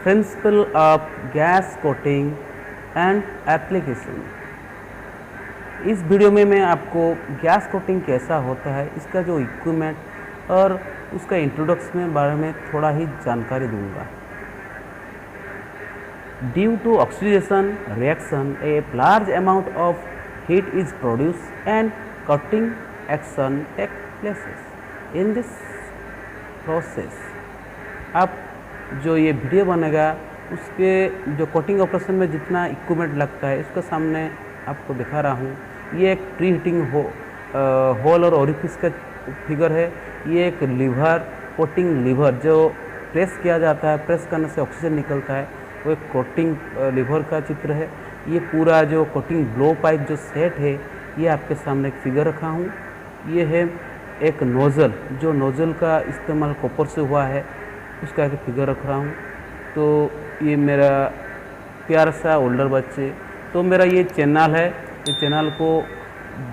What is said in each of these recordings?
Principle of gas coating and application. इस video में मैं आपको गैस कोटिंग कैसा होता है, इसका जो इक्विपमेंट और उसका इंट्रोडक्शन के बारे में थोड़ा ही जानकारी दूंगा। Due to oxidation reaction a large amount of heat is produce and cutting action take places in this process. आप जो ये वीडियो बनेगा उसके जो कोटिंग ऑपरेशन में जितना इक्विपमेंट लगता है इसका सामने आपको दिखा रहा हूँ। ये एक प्री हीटिंग होल और ओरिफिस का फिगर है। ये एक लीवर, कोटिंग लीवर जो प्रेस किया जाता है, प्रेस करने से ऑक्सीजन निकलता है, वो एक कोटिंग लीवर का चित्र है। ये पूरा जो कोटिंग ब्लो पाइप जो सेट है, ये आपके सामने एक फिगर रखा हूँ। ये है एक नोज़ल, जो नोज़ल का इस्तेमाल कॉपर से हुआ है, उसका एक फिगर रख रहा हूँ। तो ये मेरा प्यारा सा ओल्डर बच्चे, तो मेरा ये चैनल है। ये चैनल को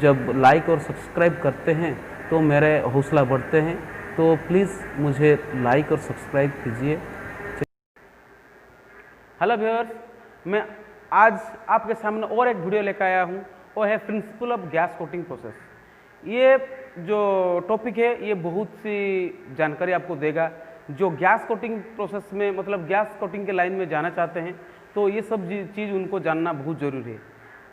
जब लाइक और सब्सक्राइब करते हैं तो मेरे हौसला बढ़ते हैं, तो प्लीज़ मुझे लाइक और सब्सक्राइब कीजिए। हेलो व्यूअर्स, मैं आज आपके सामने और एक वीडियो लेकर आया हूँ, वो है principle of gas cutting process. ये जो टॉपिक है ये बहुत सी जानकारी आपको देगा। जो गैस कोटिंग प्रोसेस में मतलब गैस कोटिंग के लाइन में जाना चाहते हैं तो ये सब चीज़ उनको जानना बहुत ज़रूरी है।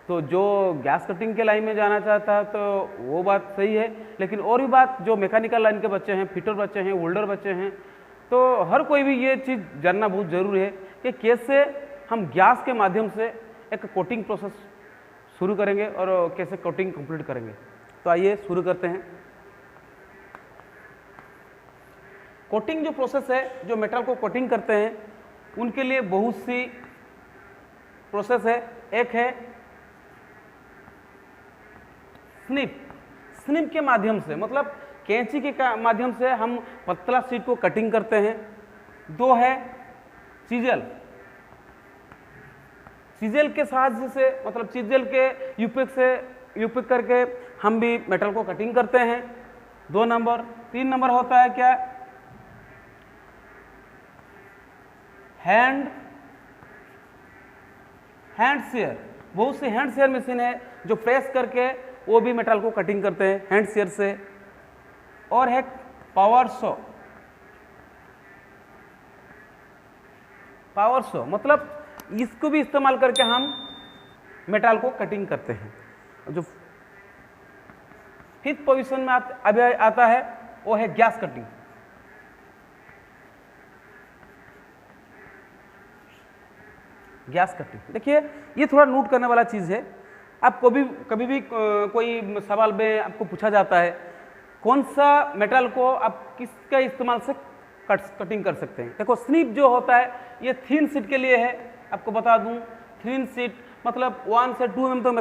तो जो गैस कटिंग के लाइन में जाना चाहता है तो वो बात सही है, लेकिन और भी बात जो मैकेनिकल लाइन के बच्चे हैं, फिटर बच्चे हैं, ओल्डर बच्चे हैं, तो हर कोई भी ये चीज़ जानना बहुत ज़रूरी है कि कैसे हम गैस के माध्यम से एक कोटिंग प्रोसेस शुरू करेंगे और कैसे कोटिंग कंप्लीट करेंगे। तो आइए शुरू करते हैं। कोटिंग जो प्रोसेस है, जो मेटल को कोटिंग करते हैं, उनके लिए बहुत सी प्रोसेस है। एक है स्निप के माध्यम से, मतलब कैंची के माध्यम से हम पतला शीट को कटिंग करते हैं। दो है चीजेल के साहाय्य से, मतलब चीजेल के यूपिक करके हम भी मेटल को कटिंग करते हैं। 2 नंबर। 3 नंबर होता है क्या, हैंड शेयर। बहुत सी हैंड शेयर मशीन है जो प्रेस करके वो भी मेटल को कटिंग करते हैं हैंड शेयर से। और है पावर सो, मतलब इसको भी इस्तेमाल करके हम मेटल को कटिंग करते हैं। जो 5th पोजीशन में अभी आता है वो है गैस कटिंग। देखिए, ये थोड़ा नोट करने वाला चीज़ है। आपको भी कभी भी कोई सवाल में आपको पूछा जाता है कौन सा मेटल को आप किसका इस्तेमाल से कटिंग कर सकते हैं। देखो, स्निप जो होता है ये थिन शीट के लिए है। आपको बता दूं, थिन शीट मतलब 1 से 2 mm तक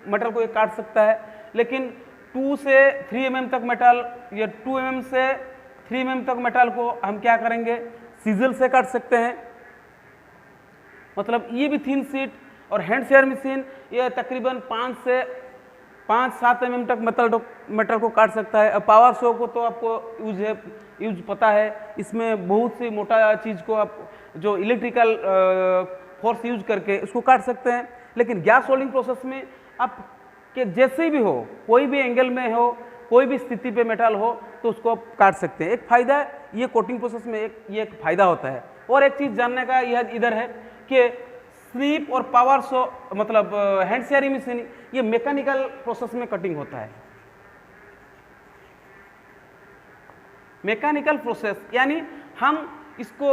मेटल को ये काट सकता है, लेकिन 2 से 3 mm तक मेटल, ये 2 mm से 3 mm तक मेटल को हम क्या करेंगे, सीजल से काट सकते हैं। मतलब ये भी थिन शीट। और हैंड शेयर मशीन ये तकरीबन 5-7 mm तक मेटल को काट सकता है। पावर सो को तो आपको यूज पता है, इसमें बहुत सी मोटा चीज़ को आप जो इलेक्ट्रिकल फोर्स यूज करके इसको काट सकते हैं। लेकिन गैस होल्डिंग प्रोसेस में आप के जैसे भी हो, कोई भी एंगल में हो, कोई भी स्थिति पे मेटल हो, तो उसको आप काट सकते हैं। एक फायदा है ये कोटिंग प्रोसेस में, ये एक फायदा होता है। और एक चीज़ जानने का यह इधर है कि स्निप और पावर सो मतलब हैंड शेयरिंग मशीन, ये मैकेनिकल प्रोसेस में कटिंग होता है। मैकेनिकल प्रोसेस यानी हम इसको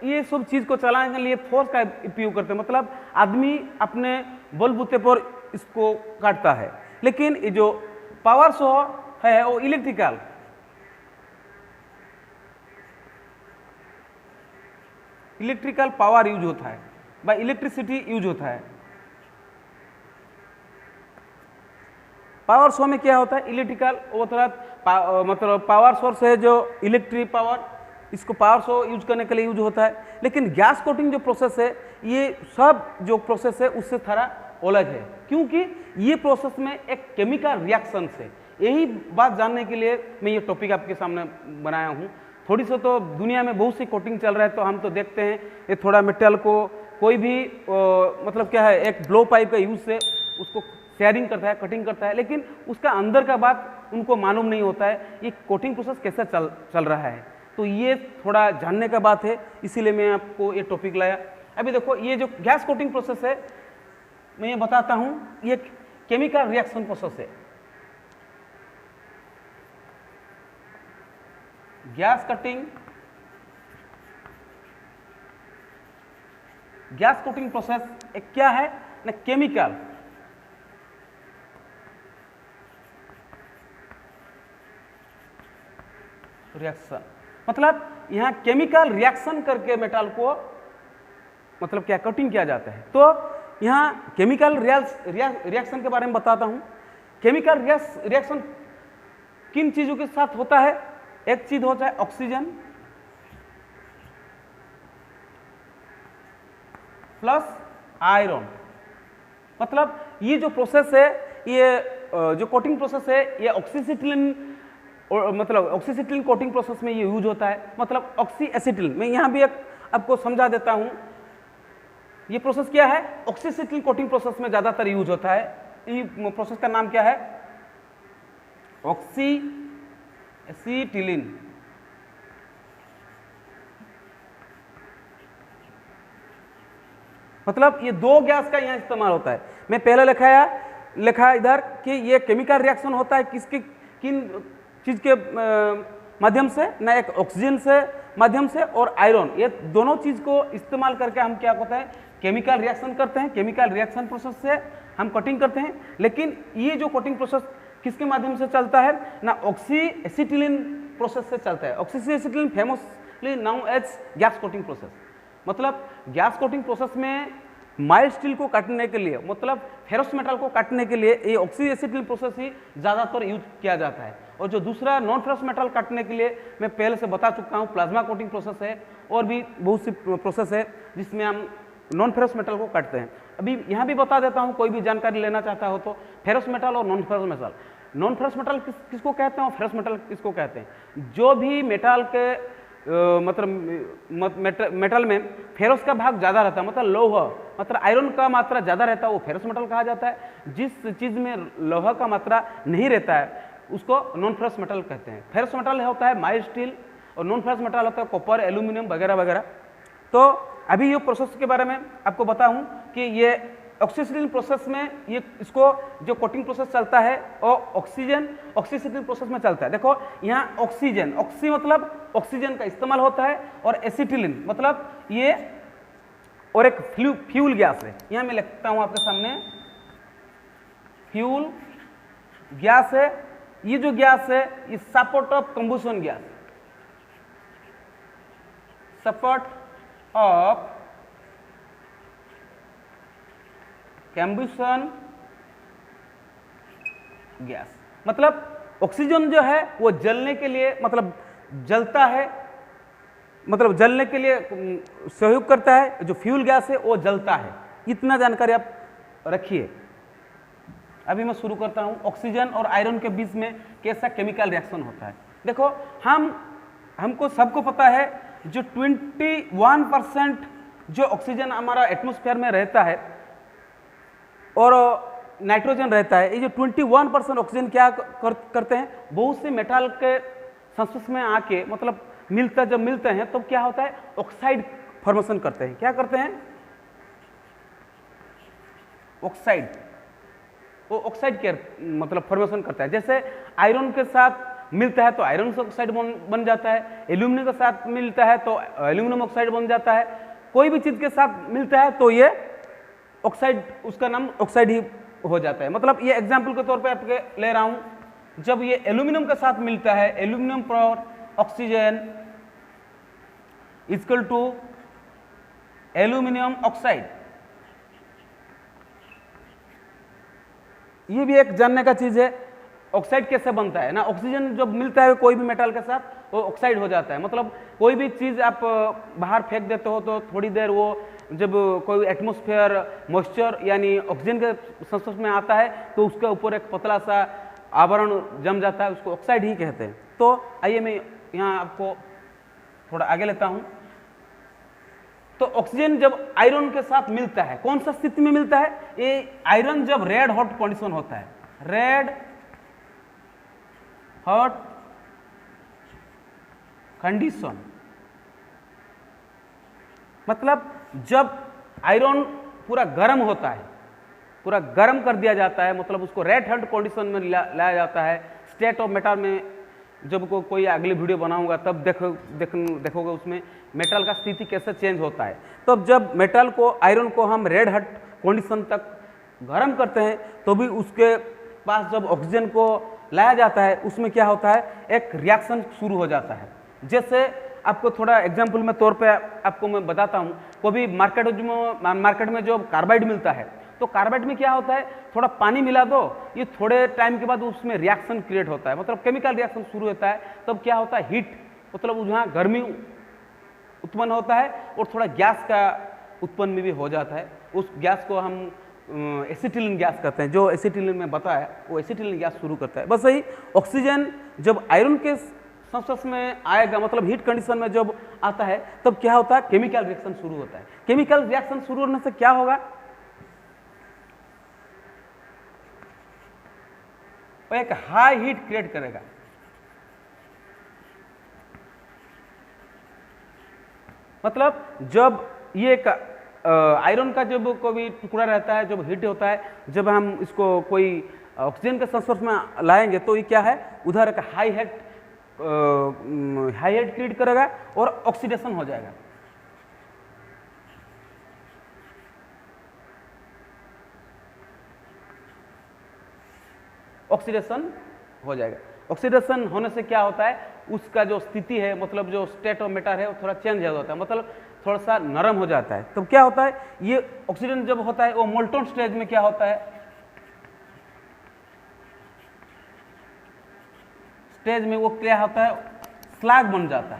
ये सब चीज़ को चलाने के लिए फोर्स का उपयोग करते हैं, मतलब आदमी अपने बलबूते पर इसको काटता है। लेकिन ये जो पावर सो है वो इलेक्ट्रिकल पावर यूज होता है, बाय इलेक्ट्रिसिटी यूज होता है। पावर सो में क्या होता है, इलेक्ट्रिकल वो मतलब पावर सोर्स है जो इलेक्ट्रिक पावर, इसको पावर सो यूज करने के लिए यूज होता है। लेकिन गैस कोटिंग जो प्रोसेस है, ये सब जो प्रोसेस है उससे थोड़ा अलग है, क्योंकि ये प्रोसेस में एक केमिकल रिएक्शन से यही बात जानने के लिए मैं ये टॉपिक आपके सामने बनाया हूँ। थोड़ी सी तो दुनिया में बहुत सी कोटिंग चल रहा है, तो हम तो देखते हैं ये थोड़ा मेटल को कोई भी मतलब क्या है, एक ब्लो पाइप का यूज से उसको शेयरिंग करता है, कटिंग करता है, लेकिन उसका अंदर का बात उनको मालूम नहीं होता है ये कोटिंग प्रोसेस कैसे चल रहा है। तो ये थोड़ा जानने का बात है, इसीलिए मैं आपको ये टॉपिक लाया। अभी देखो ये जो गैस कोटिंग प्रोसेस है, मैं ये बताता हूँ, ये केमिकल रिएक्शन प्रोसेस है। गैस कोटिंग प्रोसेस एक क्या है ना, केमिकल रिएक्शन, मतलब यहां केमिकल रिएक्शन करके मेटल को मतलब क्या कटिंग किया जाता है। तो यहां केमिकल रिएक्शन के बारे में बताता हूं। केमिकल रिएक्शन किन चीजों के साथ होता है? एक चीज होता है ऑक्सीजन प्लस आयरन। मतलब ये जो प्रोसेस है, ये जो कोटिंग प्रोसेस है, ये ऑक्सीसिटिलीन मतलब ऑक्सीसिटिलीन कोटिंग प्रोसेस में ये यूज होता है, मतलब ऑक्सी एसिटिलीन। मैं यहां भी एक आपको समझा देता हूं, ये प्रोसेस क्या है, ऑक्सीसिटिलीन कोटिंग प्रोसेस में ज्यादातर यूज होता है। ये प्रोसेस का नाम क्या है? Oxy acetylene. मतलब ये दो गैस का यहां इस्तेमाल होता है। मैं पहले लिखा इधर कि ये केमिकल रिएक्शन होता है किन चीज के माध्यम से ना, एक ऑक्सीजन से माध्यम से और आयरन, ये दोनों चीज को इस्तेमाल करके हम क्या करते हैं, केमिकल रिएक्शन करते हैं। केमिकल रिएक्शन प्रोसेस से हम कटिंग करते हैं। लेकिन ये जो कटिंग प्रोसेस किसके माध्यम से चलता है ना, ऑक्सी एसिटिलीन प्रोसेस से चलता है। Oxy acetylene famously known as gas cutting process. मतलब गैस कोटिंग प्रोसेस में माइल्ड स्टील को काटने के लिए, मतलब फेरस मेटल को काटने के लिए ये ऑक्सी एसिटिलीन प्रोसेस ही ज़्यादातर यूज किया जाता है। और जो दूसरा नॉन फेरस मेटल काटने के लिए मैं पहले से बता चुका हूँ, प्लाज्मा कोटिंग प्रोसेस है, और भी बहुत सी प्रोसेस है जिसमें हम नॉन फेरस मेटल को काटते हैं। अभी यहाँ भी बता देता हूँ, कोई भी जानकारी लेना चाहता हो तो, फेरस मेटल और non ferrous metal. Non ferrous metal किसको कहते हैं और फेरस मेटल किसको कहते हैं? जो भी मेटल के मतलब मेटल में फेरस का भाग ज़्यादा रहता है, मतलब लौह मतलब आयरन का मात्रा ज़्यादा रहता है, वो फेरस मेटल कहा जाता है। जिस चीज़ में लौह का मात्रा नहीं रहता है उसको नॉन फेरस मेटल कहते हैं। फेरस मेटल होता है माइल्ड स्टील, और नॉन फेरस मेटल होता है कॉपर, एल्यूमिनियम वगैरह वगैरह। तो अभी ये प्रोसेस के बारे में आपको बताऊं कि ये ऑक्सीसिटिलीन प्रोसेस में ये इसको जो कोटिंग प्रोसेस चलता है और ऑक्सीसिटिलीन प्रोसेस में चलता है। देखो यहाँ ऑक्सीजन, ऑक्सी मतलब ऑक्सीजन का इस्तेमाल होता है, और एसिटिलीन मतलब ये और एक फ्यूल गैस है। यहाँ मैं लिखता हूँ आपके सामने, फ्यूल गैस है। ये जो गैस है ये support of combustion gas, support of combustion gas. मतलब ऑक्सीजन जो है वो जलने के लिए, मतलब जलता है, मतलब जलने के लिए सहयोग करता है। जो फ्यूल गैस है वो जलता है। इतना जानकारी आप रखिए। अभी मैं शुरू करता हूं, ऑक्सीजन और आयरन के बीच में कैसा केमिकल रिएक्शन होता है। देखो हमको सबको पता है जो 21% जो ऑक्सीजन हमारा एटमॉस्फेयर में रहता है और नाइट्रोजन रहता है, ये जो 21% ऑक्सीजन क्या करते हैं, बहुत से मेटल के संस्पर्श में आके मतलब जब मिलते हैं तो क्या होता है, ऑक्साइड फॉर्मेशन करते हैं। क्या करते हैं? ऑक्साइड, वो ऑक्साइड के मतलब फॉर्मेशन करता है। जैसे आयरन के साथ मिलता है तो आयरन ऑक्साइड बन जाता है, एल्यूमिनियम के साथ मिलता है तो एल्यूमिनियम ऑक्साइड बन जाता है। कोई भी चीज के साथ मिलता है तो ये ऑक्साइड, उसका नाम ऑक्साइड ही हो जाता है। मतलब ये एग्जाम्पल के तौर पे आपके ले रहा हूं, जब ये एल्यूमिनियम के साथ मिलता है, एल्यूमिनियम पर oxygen equal to aluminium oxide. ये भी एक जानने का चीज है, ऑक्साइड कैसे बनता है ना। ऑक्सीजन जब मिलता है कोई भी मेटल के साथ वो ऑक्साइड हो जाता है। मतलब कोई भी चीज आप बाहर फेंक देते हो तो थोड़ी देर वो जब कोई एटमॉस्फेयर मॉइस्चर यानी ऑक्सीजन के संस्पर्श में आता है तो उसके ऊपर एक पतला सा आवरण जम जाता है उसको ऑक्साइड ही कहते हैं। तो आइए मैं यहाँ आपको थोड़ा आगे लेता हूँ। तो ऑक्सीजन जब आयरन के साथ मिलता है, कौन सा स्थिति में मिलता है? ये आयरन जब रेड हॉट कंडीशन होता है, रेड हॉट कंडीशन, मतलब जब आयरन पूरा गर्म होता है, पूरा गर्म कर दिया जाता है, मतलब उसको रेड हॉट कंडीशन में लाया जाता है। स्टेट ऑफ मेटल में जब कोई अगली वीडियो बनाऊंगा तब देखोगे उसमें मेटल का स्थिति कैसे चेंज होता है। तब जब मेटल को, आयरन को हम रेड हॉट कंडीशन तक गर्म करते हैं तो भी उसके पास जब ऑक्सीजन को लाया जाता है उसमें क्या होता है, एक रिएक्शन शुरू हो जाता है। जैसे आपको थोड़ा एग्जाम्पल में तौर पे आपको मैं बताता हूँ। कभी मार्केट में जो कार्बाइड मिलता है, तो कार्बाइड में क्या होता है, थोड़ा पानी मिला दो, ये थोड़े टाइम के बाद उसमें रिएक्शन क्रिएट होता है, मतलब केमिकल रिएक्शन शुरू होता है। तब क्या होता है, हीट, मतलब जहाँ गर्मी उत्पन्न होता है और थोड़ा गैस का उत्पन्न भी हो जाता है। उस गैस को हम एसिटिलीन गैस कहते हैं। जो एसिटिलीन में बताया वो एसिटिलीन गैस शुरू करता है। बस यही ऑक्सीजन जब आयरन के संस्पर्श में आएगा, मतलब हीट कंडीशन में जब आता है, तब क्या होता है, केमिकल रिएक्शन शुरू होता है। केमिकल रिएक्शन शुरू होने से क्या होगा, वो एक हाई हीट क्रिएट करेगा। मतलब जब ये एक आयरन का जब कोई टुकड़ा रहता है, जब हीट होता है, जब हम इसको कोई ऑक्सीजन के संस्पर्श में लाएंगे तो ये क्या है, उधर एक हाई हीट क्रिएट करेगा और ऑक्सीडेशन हो जाएगा। ऑक्सीडेशन हो जाएगा। ऑक्सीडेशन होने से क्या होता है, उसका जो स्थिति है, मतलब जो स्टेट ऑफ मैटर है वो थोड़ा चेंज होता है, मतलब थोड़ा सा नरम हो जाता है। तब तो क्या होता है, ये ऑक्सीजन जब होता है वो मोल्टन स्टेज में क्या होता है, स्टेज में वो क्या होता है, स्लैग बन जाता है।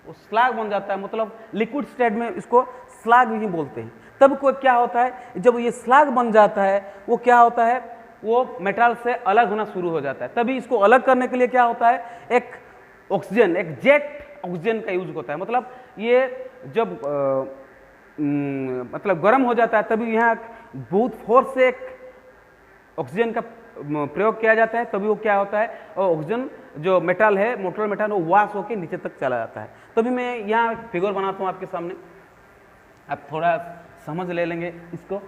वो स्लैग बन जाता है, मतलब लिक्विड स्टेट में इसको स्लैग ही बोलते हैं। तब को क्या होता है, जब ये स्लैग बन जाता है वो क्या होता है, वो मेटल से अलग होना शुरू हो जाता है। तभी इसको अलग करने के लिए क्या होता है, एक ऑक्सीजन, एक जेट ऑक्सीजन का यूज होता है। मतलब ये जब मतलब गर्म हो जाता है तभी यहाँ बहुत फोर्स से एक ऑक्सीजन का प्रयोग किया जाता है, तभी वो क्या होता है, ऑक्सीजन जो मेटल है, मोटर मेटल, वो वॉश होकर नीचे तक चला जाता है। तभी मैं यहाँ फिगर बनाता हूँ आपके सामने, आप थोड़ा समझ ले लेंगे इसको।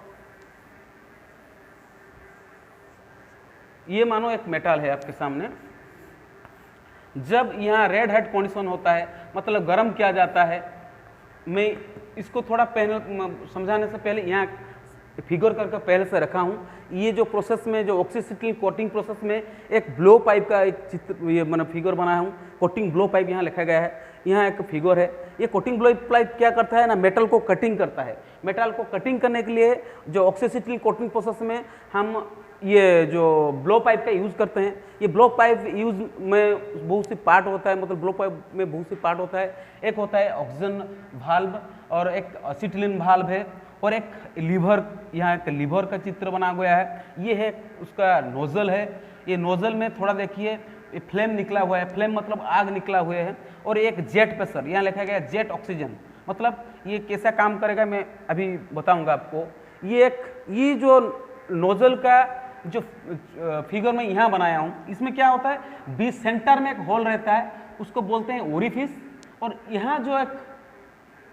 ये मानो एक मेटल है आपके सामने, जब यहाँ रेड हॉट कंडीशन होता है, मतलब गर्म किया जाता है। मैं इसको थोड़ा पहले समझाने से पहले यहाँ फिगर करके पहले से रखा हूँ। ये जो प्रोसेस में, जो ऑक्सीसिटिल कोटिंग प्रोसेस में एक ब्लो पाइप का एक चित्र, ये मैंने फिगर बनाया हूँ। कोटिंग ब्लो पाइप यहाँ लिखा गया है, यहाँ एक फिगर है। ये कोटिंग ब्लो पाइप क्या करता है ना, मेटल को कटिंग करता है। मेटल को कटिंग करने के लिए जो ऑक्सीसिटिल कोटिंग प्रोसेस में हम ये जो ब्लो पाइप का यूज़ करते हैं। ये ब्लो पाइप यूज में बहुत सी पार्ट होता है, मतलब ब्लो पाइप में बहुत सी पार्ट होता है। एक होता है ऑक्सीजन वाल्व और एक एसिटिलीन वाल्व है और एक लीवर, यहाँ एक लीवर का चित्र बना गया है। ये है उसका नोजल है। ये नोजल में थोड़ा देखिए ये फ्लेम निकला हुआ है, फ्लेम मतलब आग निकला हुआ है। और एक जेट प्रेशर, यहाँ लिखा गया जेट ऑक्सीजन, मतलब ये कैसा काम करेगा मैं अभी बताऊंगा आपको। ये जो नोजल का जो फिगर मैं यहाँ बनाया हूँ, इसमें क्या होता है, बीच सेंटर में एक होल रहता है, उसको बोलते हैं ओरिफिस। और यहाँ जो एक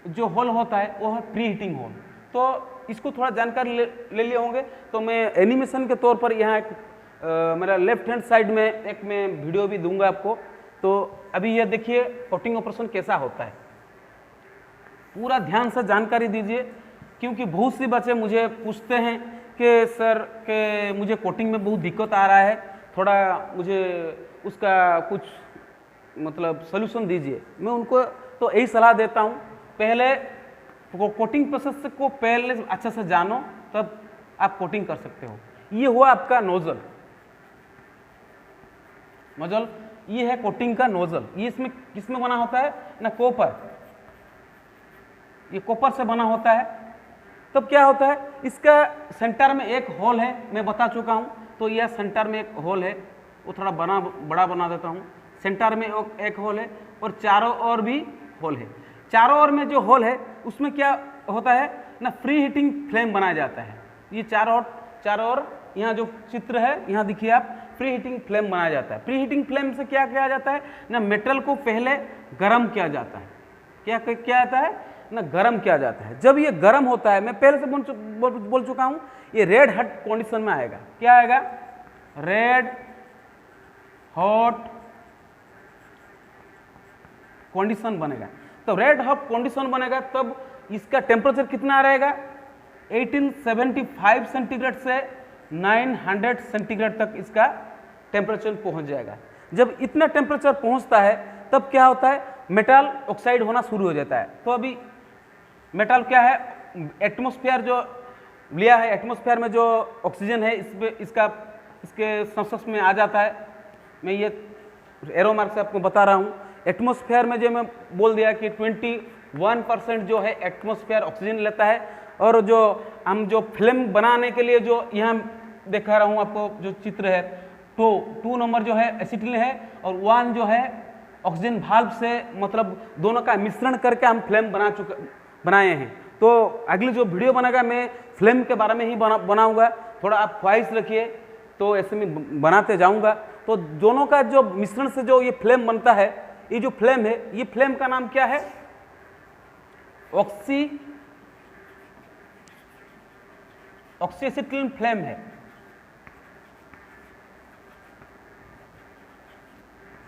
जो होल होता है वो है प्री हीटिंग होल। तो इसको थोड़ा जानकारी ले लिए होंगे, तो मैं एनिमेशन के तौर पर यहाँ एक मेरा लेफ्ट हैंड साइड में एक मैं वीडियो भी दूंगा आपको। तो अभी ये देखिए कोटिंग ऑपरेशन कैसा होता है, पूरा ध्यान से जानकारी दीजिए, क्योंकि बहुत सी बच्चे मुझे पूछते हैं कि सर के मुझे कोटिंग में बहुत दिक्कत आ रहा है, थोड़ा मुझे उसका कुछ मतलब सोल्यूशन दीजिए। मैं उनको तो यही सलाह देता हूँ, पहले कोटिंग प्रोसेस को पहले अच्छे से जानो, तब आप कोटिंग कर सकते हो। ये हुआ आपका नोजल, ये है कोटिंग का नोजल। ये इसमें किसमें बना होता है ना, कॉपर, ये कॉपर से बना होता है। तब क्या होता है, इसका सेंटर में एक होल है, मैं बता चुका हूं। तो यह सेंटर में एक होल है, वो थोड़ा बड़ा बना देता हूँ। सेंटर में एक होल है और चारों ओर भी होल है। चारों ओर में जो होल है उसमें क्या होता है ना, फ्री हीटिंग फ्लेम बनाया जाता है। ये चारों ओर यहाँ जो चित्र है यहाँ देखिए आप, फ्री हीटिंग फ्लेम बनाया जाता है। फ्री हीटिंग फ्लेम से क्या किया जाता है ना, मेटल को पहले गर्म किया जाता है। क्या जाता है ना, गर्म किया जाता है। जब ये गर्म होता है, मैं पहले से बोल चुका हूँ, ये रेड हॉट कंडीशन में आएगा। क्या आएगा, रेड हॉट कंडीशन बनेगा। तो रेड हॉट कंडीशन बनेगा तब इसका टेम्परेचर कितना रहेगा, 1875 सेंटीग्रेड से 900 सेंटीग्रेड तक इसका टेम्परेचर पहुंच जाएगा। जब इतना टेम्परेचर पहुंचता है तब क्या होता है, मेटल ऑक्साइड होना शुरू हो जाता है। तो अभी मेटल क्या है, एटमॉस्फेयर जो लिया है, एटमॉस्फेयर में जो ऑक्सीजन है इसके संस्पर्श में आ जाता है। मैं ये एरो मार्क से आपको बता रहा हूँ। एटमॉस्फेयर में जो मैं बोल दिया कि 21% जो है एटमॉस्फेयर ऑक्सीजन लेता है, और जो हम जो फिल्म बनाने के लिए जो यहाँ दिखा रहा हूँ आपको जो चित्र है, तो 2 नंबर जो है एसिटिलीन है और 1 जो है ऑक्सीजन वाल्व से, मतलब दोनों का मिश्रण करके हम फिल्म बनाए हैं। तो अगली जो वीडियो बनेगा मैं फिल्म के बारे में ही बनाऊंगा। थोड़ा आप ख्वाहिश रखिए, तो ऐसे में बनाते जाऊंगा। तो दोनों का जो मिश्रण से जो ये फ्लेम बनता है, ये जो फ्लेम है, ये फ्लेम का नाम क्या है, ऑक्सीएसिटिलीन फ्लेम है।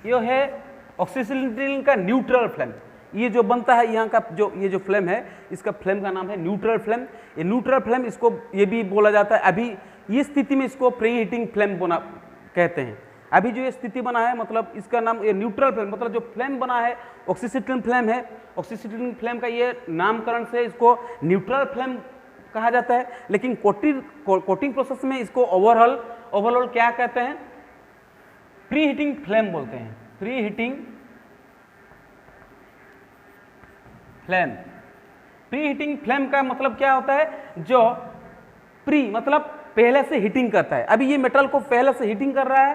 ये है ऑक्सीएसिटिलीन का न्यूट्रल फ्लेम। ये जो बनता है यहाँ का जो ये जो फ्लेम है, इसका फ्लेम का नाम है न्यूट्रल फ्लेम। ये न्यूट्रल फ्लेम, इसको ये भी बोला जाता है, अभी ये स्थिति में इसको प्री हीटिंग फ्लेम बना कहते हैं। अभी जो ये स्थिति बना है, मतलब इसका नाम ये न्यूट्रल फ्लेम, मतलब जो फ्लेम बना है ऑक्सीएसिटिलीन फ्लेम है। ऑक्सीएसिटिलीन फ्लेम का ये नामकरण से इसको न्यूट्रल फ्लेम कहा जाता है। लेकिन कोटिंग प्रोसेस में इसको ओवरऑल क्या कहते हैं, प्री हीटिंग फ्लेम बोलते हैं। Pre heating flame. Pre heating flame का मतलब क्या होता है, जो प्री मतलब पहले से हीटिंग करता है। अभी ये मेटल को पहले से हीटिंग कर रहा है।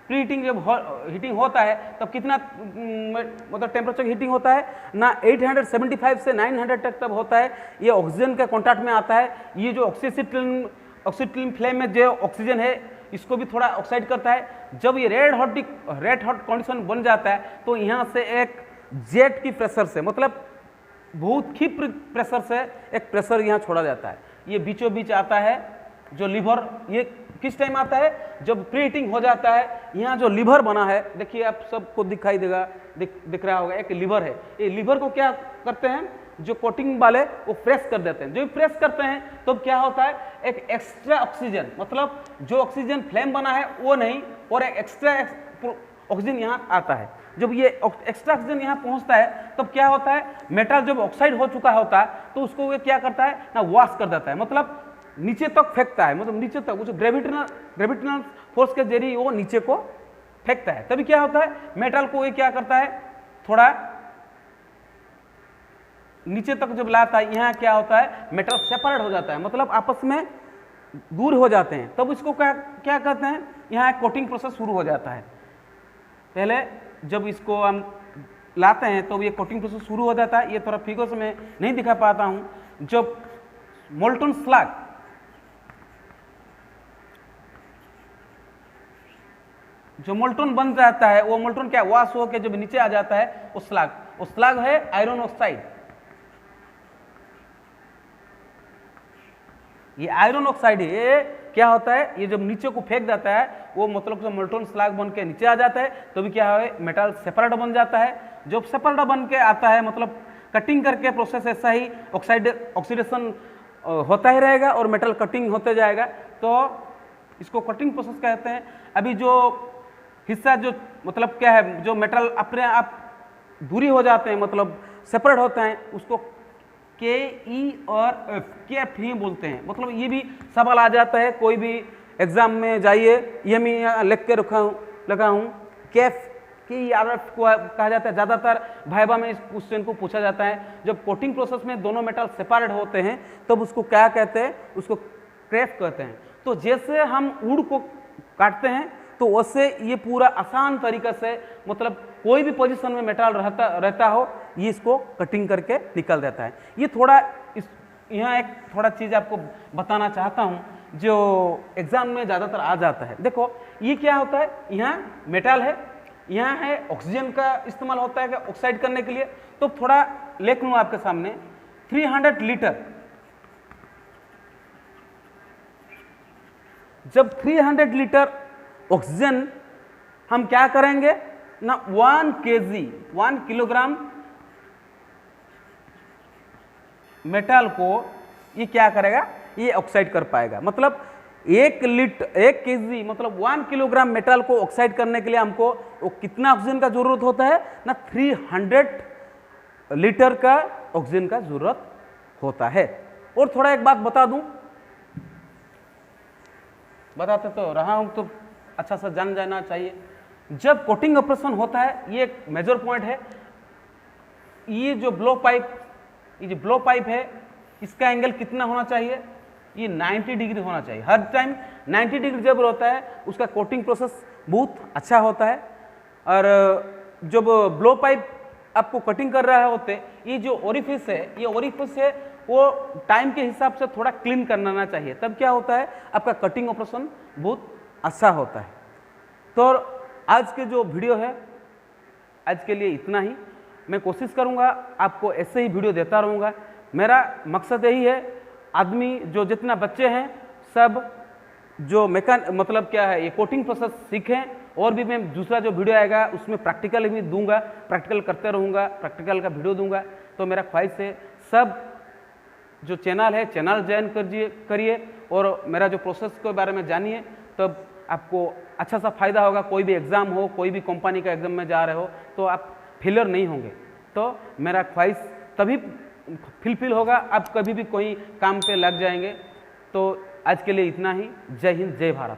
प्री हीटिंग जब हीटिंग होता है तब कितना मतलब टेम्परेचर हीटिंग होता है ना, 875 से 900 तक तब होता है। ये ऑक्सीजन के कॉन्टैक्ट में आता है। ये जो ऑक्सीएसिटिलीन फ्लेम में जो ऑक्सीजन है इसको भी थोड़ा ऑक्साइड करता है। जब ये रेड हॉट कंडीशन बन जाता है तो यहाँ से एक जेट की प्रेशर से, मतलब बहुत ही प्रेशर से एक प्रेशर यहाँ छोड़ा जाता है। ये बीचों बीच आता है जो लीवर, ये किस टाइम आता है, जब प्री हीटिंग हो जाता है। यहाँ जो लीवर बना है, देखिए आप सबको दिखाई देगा, दिख रहा होगा, एक लीवर है। ये लीवर को क्या करते हैं, जो कोटिंग वाले वो प्रेस कर देते हैं। जो प्रेस करते हैं तो क्या होता है, एक एक्स्ट्रा ऑक्सीजन, मतलब जो ऑक्सीजन फ्लेम बना है वो नहीं, और एक एक्स्ट्रा ऑक्सीजन यहाँ आता है। जब ये एक्स्ट्रा ऑक्सीजन यहाँ पहुँचता है तब क्या होता है, मेटल जब ऑक्साइड हो चुका होता है तो उसको ये क्या करता है ना, वॉश कर देता है, मतलब नीचे तक फेंकता है। मतलब नीचे तक जो ग्रेविटेशनल फोर्स के जरिए वो नीचे को फेंकता है। तभी क्या होता है, मेटल को ये क्या करता है, थोड़ा नीचे तक जब लाता है, यहाँ क्या होता है, मेटल सेपरेट हो जाता है, मतलब आपस में दूर हो जाते हैं। तब इसको क्या कहते हैं, यहाँ एक कोटिंग प्रोसेस शुरू हो जाता है। पहले जब इसको हम लाते हैं तो ये कोटिंग प्रोसेस शुरू हो जाता है। ये थोड़ा फिगर से मैं नहीं दिखा पाता हूँ। जब मोल्टन स्लग, जो मोल्टन बन जाता है, वो मोल्टन क्या वॉश हो के जब नीचे आ जाता है, वो स्लग है आयरन ऑक्साइड। ये आयरन ऑक्साइड है। ये क्या होता है, ये जब नीचे को फेंक देता है वो मतलब जो मोल्टन स्लग बन के नीचे आ जाता है, तो भी क्या है, मेटल सेपरेट बन जाता है। जब सेपरेट बन के आता है, मतलब कटिंग करके प्रोसेस ऐसा ही ऑक्सीडेशन होता ही रहेगा और मेटल कटिंग होते जाएगा। तो इसको कटिंग प्रोसेस कहते हैं। अभी जो हिस्सा जो मतलब क्या है, जो मेटल अपने आप दूरी हो जाते हैं, मतलब सेपरेट होते हैं, उसको KE और KF ही बोलते हैं। मतलब ये भी सवाल आ जाता है, कोई भी एग्जाम में जाइए, ये मैं यहाँ लिख के लगा हूँ KF KERF को कहा जाता है। ज़्यादातर वाइवा में इस क्वेश्चन को पूछा जाता है। जब कोटिंग प्रोसेस में दोनों मेटल सेपरेट होते हैं तब उसको क्या कहते हैं, उसको क्रेफ कहते हैं। तो जैसे हम वुड को काटते हैं तो उससे ये पूरा आसान तरीके से, मतलब कोई भी पोजीशन में मेटल रहता हो, ये इसको कटिंग करके निकल देता है। ये थोड़ा यहाँ एक थोड़ा चीज़ आपको बताना चाहता हूँ जो एग्जाम में ज़्यादातर आ जाता है। देखो ये क्या होता है, यहाँ मेटल है, यहाँ है ऑक्सीजन का इस्तेमाल होता है ऑक्साइड करने के लिए। तो थोड़ा लिख लूँ आपके सामने 300 लीटर, जब 300 लीटर ऑक्सीजन हम क्या करेंगे ना, 1 किलोग्राम मेटल को ये क्या करेगा, ये ऑक्साइड कर पाएगा। मतलब 1 केजी मतलब 1 किलोग्राम मेटल को ऑक्साइड करने के लिए हमको कितना ऑक्सीजन का जरूरत होता है ना, 300 लीटर का ऑक्सीजन का जरूरत होता है। और थोड़ा एक बात बता दूं, बताते तो रहा हूं तो अच्छा सा जान जाना चाहिए। जब कोटिंग ऑपरेशन होता है, ये एक मेजर पॉइंट है, ये जो ब्लो पाइप है, इसका एंगल कितना होना चाहिए, ये 90 डिग्री होना चाहिए। हर टाइम 90 डिग्री जब होता है उसका कोटिंग प्रोसेस बहुत अच्छा होता है। और जब ब्लो पाइप आपको कटिंग कर रहा होते, ये जो ओरिफिस है वो टाइम के हिसाब से थोड़ा क्लीन करना चाहिए, तब क्या होता है आपका कटिंग ऑपरेशन बहुत अच्छा होता है। तो आज के जो वीडियो है, आज के लिए इतना ही। मैं कोशिश करूंगा आपको ऐसे ही वीडियो देता रहूंगा। मेरा मकसद यही है, आदमी जो जितना बच्चे हैं सब जो मतलब क्या है ये कोटिंग प्रोसेस सीखें। और भी मैं दूसरा जो वीडियो आएगा उसमें प्रैक्टिकल भी दूंगा, प्रैक्टिकल करते रहूँगा, प्रैक्टिकल का वीडियो दूंगा। तो मेरा ख्वाहिश है सब जो चैनल है चैनल ज्वाइन करिए और मेरा जो प्रोसेस के बारे में जानिए, तब आपको अच्छा सा फायदा होगा। कोई भी एग्ज़ाम हो, कोई भी कंपनी का एग्ज़ाम में जा रहे हो तो आप फेलियर नहीं होंगे। तो मेरा ख्वाहिश तभी फुलफिल होगा, आप कभी भी कोई काम पे लग जाएंगे। तो आज के लिए इतना ही। जय हिंद, जय भारत।